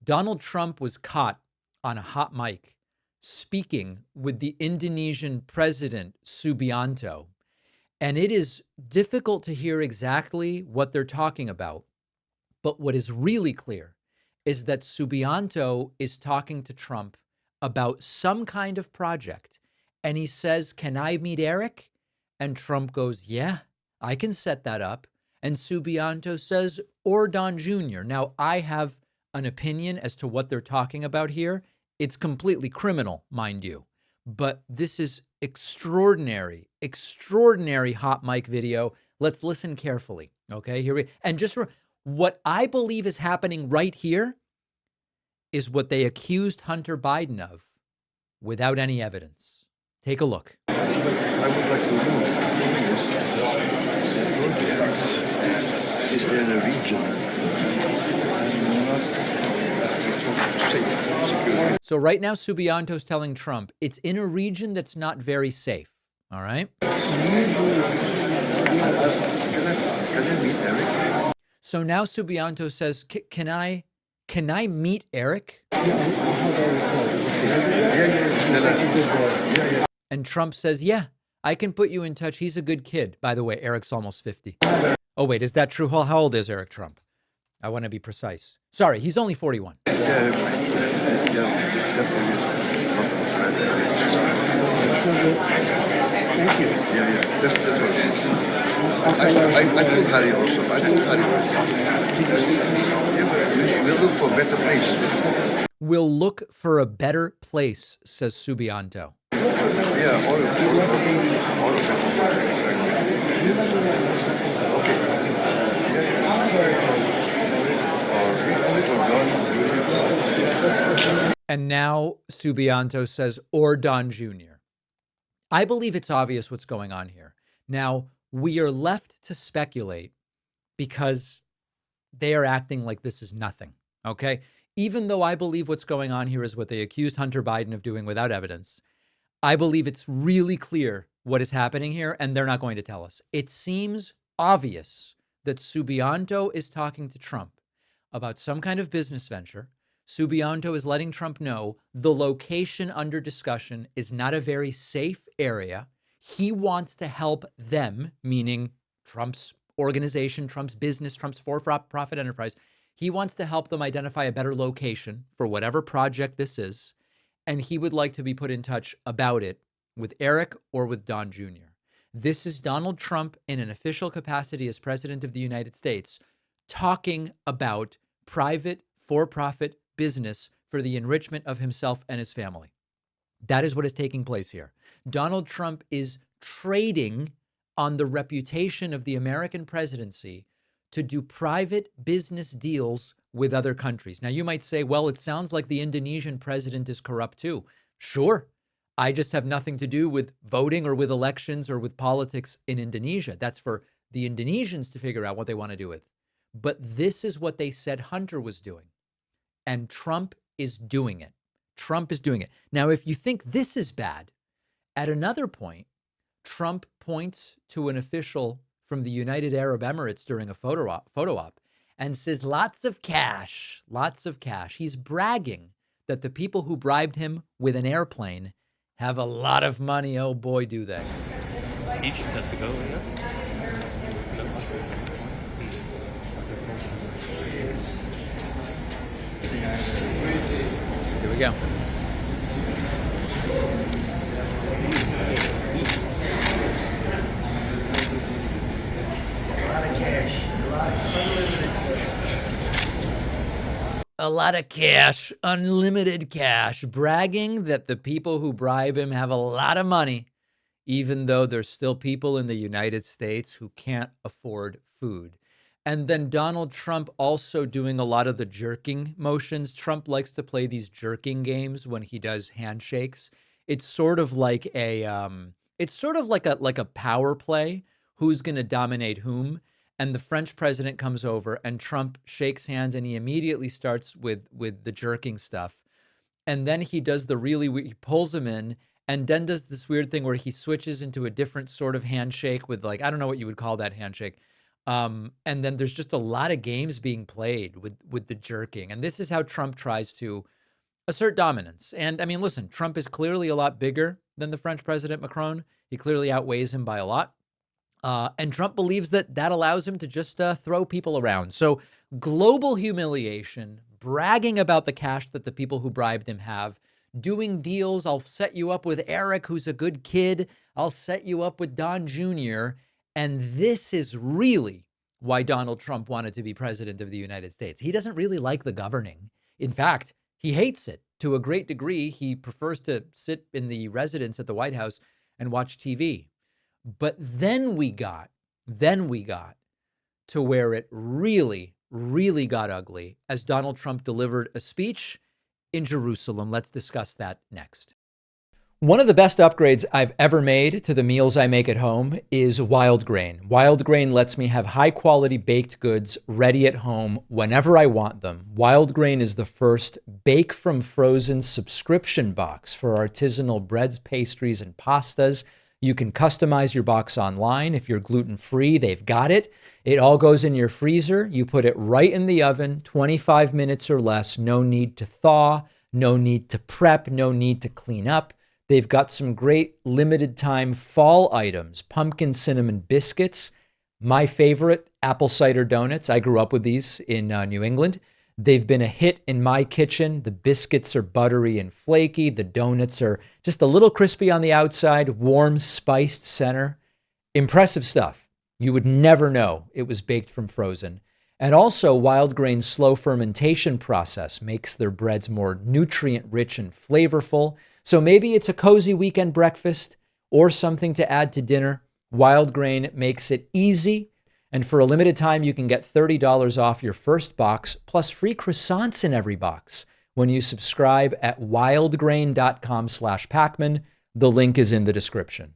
Donald Trump was caught on a hot mic speaking with the Indonesian President Subianto. And it is difficult to hear exactly what they're talking about. But what is really clear is that Subianto is talking to Trump about some kind of project. And he says, "Can I meet Eric?" And Trump goes, "Yeah, I can set that up." And Subianto says, "Or Don Jr." Now, I have an opinion as to what they're talking about here. It's completely criminal, mind you. But this is extraordinary, extraordinary hot mic video. Let's listen carefully. Okay, here we and just what I believe is happening right here is what they accused Hunter Biden of without any evidence. Take a look. I would like to know, is there a region not safe? So right now, Subianto's telling Trump it's in a region that's not very safe. All right. Can I meet Eric? So now Subianto says, "Can I meet Eric?" And Trump says, "Yeah, I can put you in touch. He's a good kid." By the way, Eric's almost 50. Oh, wait, is that true? How old is Eric Trump? I want to be precise. Sorry, he's only 41. Thank you. That's what I told Harry also. I told Harry, we'll look for better place. We'll look for a better place, says Subianto. Yeah, all of Okay. And now Subianto says, "Or Don Jr." I believe it's obvious what's going on here. Now, we are left to speculate because they are acting like this is nothing, okay? Even though I believe what's going on here is what they accused Hunter Biden of doing without evidence, I believe it's really clear what is happening here, and they're not going to tell us. It seems obvious that Subianto is talking to Trump about some kind of business venture. Subianto is letting Trump know the location under discussion is not a very safe area. He wants to help them, meaning Trump's organization, Trump's business, Trump's for-profit enterprise. He wants to help them identify a better location for whatever project this is. And he would like to be put in touch about it with Eric or with Don Jr. This is Donald Trump in an official capacity as president of the United States talking about private for-profit business for the enrichment of himself and his family. That is what is taking place here. Donald Trump is trading on the reputation of the American presidency to do private business deals with other countries. Now, you might say, well, it sounds like the Indonesian president is corrupt too. Sure. I just have nothing to do with voting or with elections or with politics in Indonesia. That's for the Indonesians to figure out what they want to do with. But this is what they said Hunter was doing. And Trump is doing it. Trump is doing it. Now, if you think this is bad, at another point, Trump points to an official from the United Arab Emirates during a photo op and says, lots of cash, lots of cash. He's bragging that the people who bribed him with an airplane have a lot of money. Oh, boy, do they. Egypt has to go, yeah? Here we go. A lot of cash, unlimited cash, bragging that the people who bribe him have a lot of money, even though there's still people in the United States who can't afford food. And then Donald Trump also doing a lot of the jerking motions. Trump likes to play these jerking games when he does handshakes. It's sort of like a power play. Who's going to dominate whom? And the French president comes over and Trump shakes hands and he immediately starts with the jerking stuff. And then he does he pulls him in and then does this weird thing where he switches into a different sort of handshake with I don't know what you would call that handshake. And then there's just a lot of games being played with the jerking. And this is how Trump tries to assert dominance. And I mean, listen, Trump is clearly a lot bigger than the French president Macron. He clearly outweighs him by a lot. And Trump believes that that allows him to just throw people around. So global humiliation, bragging about the cash that the people who bribed him have, doing deals. I'll set you up with Eric, who's a good kid. I'll set you up with Don Jr. And this is really why Donald Trump wanted to be president of the United States. He doesn't really like the governing. In fact, he hates it to a great degree. He prefers to sit in the residence at the White House and watch TV. But then we got to where it really, really got ugly as Donald Trump delivered a speech in Jerusalem. Let's discuss that next. One of the best upgrades I've ever made to the meals I make at home is Wild Grain. Wild Grain lets me have high quality baked goods ready at home whenever I want them. Wild Grain is the first bake from frozen subscription box for artisanal breads, pastries, and pastas. You can customize your box online. If you're gluten-free, they've got it. It all goes in your freezer. You put it right in the oven, 25 minutes or less. No need to thaw, no need to prep, no need to clean up. They've got some great limited time fall items, pumpkin cinnamon biscuits, my favorite, apple cider donuts. I grew up with these in New England. They've been a hit in my kitchen. The biscuits are buttery and flaky. The donuts are just a little crispy on the outside, warm, spiced center. Impressive stuff. You would never know it was baked from frozen. And also, Wild Grain's slow fermentation process makes their breads more nutrient-rich and flavorful. So maybe it's a cozy weekend breakfast or something to add to dinner. Wild Grain makes it easy. And for a limited time, you can get $30 off your first box plus free croissants in every box when you subscribe at wildgrain.com/Pakman. The link is in the description.